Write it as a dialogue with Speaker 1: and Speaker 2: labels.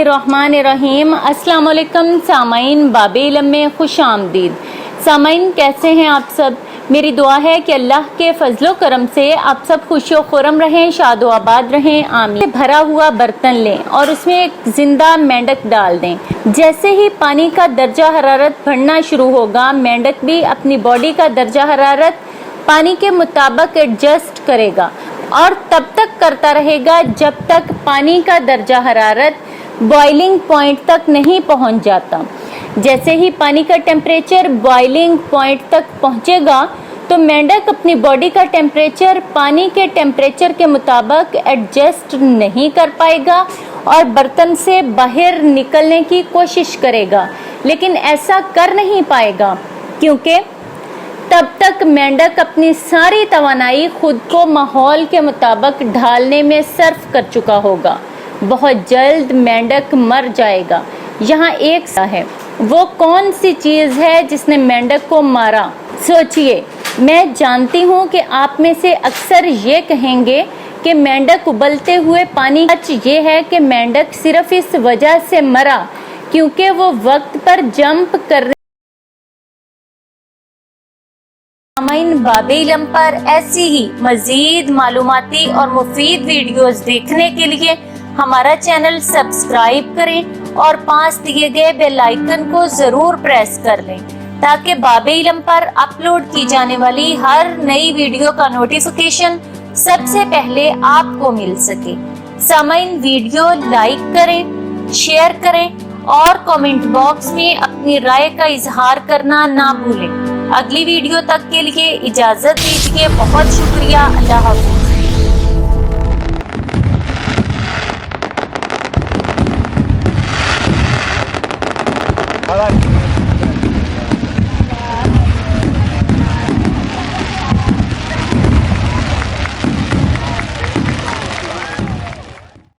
Speaker 1: रहमान-ए-रहीम। अस्सलाम वालेकुम सामाइन, बाबे इल्म में खुश आमदीद। सामाइन, कैसे हैं आप सब? मेरी दुआ है कि अल्लाह के फजलो करम से आप सब खुशो खुरम रहें, शादो आबाद रहें, आमीन। भरा हुआ बर्तन लें और उसमें एक जिंदा मेंढक डाल दें। जैसे ही पानी का दर्जा हरारत बढ़ना शुरू होगा, मेंढक भी अपनी बॉडी का दर्जा हरारत पानी के मुताबिक एडजस्ट करेगा और तब तक करता रहेगा जब तक पानी का दर्जा हरारत बॉइलिंग पॉइंट तक नहीं पहुंच जाता। जैसे ही पानी का टेम्परेचर बॉइलिंग पॉइंट तक पहुंचेगा तो मेंढक अपनी बॉडी का टेम्परेचर पानी के टेम्परेचर के मुताबिक एडजस्ट नहीं कर पाएगा और बर्तन से बाहर निकलने की कोशिश करेगा, लेकिन ऐसा कर नहीं पाएगा क्योंकि तब तक मेंढक अपनी सारी तवानाई खुद को माहौल के मुताबिक ढालने में सर्फ कर चुका होगा। बहुत जल्द मेंढक मर जाएगा। यहाँ एक है, वो कौन सी चीज़ है जिसने मेंढक को मारा? सोचिए। मैं जानती हूँ कि आप में से अक्सर ये कहेंगे कि मेंढक उबलते हुए पानी। सच ये है कि मेंढक सिर्फ इस वजह से मरा क्योंकि वो वक्त पर जंप कर। बाबे इल्म पर ऐसी ही मजीद मालूमाती और मुफीद वीडियोस देखने के लिए हमारा चैनल सब्सक्राइब करें और पास दिए गए बेल आइकन को जरूर प्रेस कर लें ताकि बाबे इल्म पर अपलोड की जाने वाली हर नई वीडियो का नोटिफिकेशन सबसे पहले आपको मिल सके। सामाइन, वीडियो लाइक करें, शेयर करें और कमेंट बॉक्स में अपनी राय का इजहार करना ना भूलें। अगली वीडियो तक के लिए इजाजत दीजिए। बहुत शुक्रिया। अल्लाह हाफ़िज़।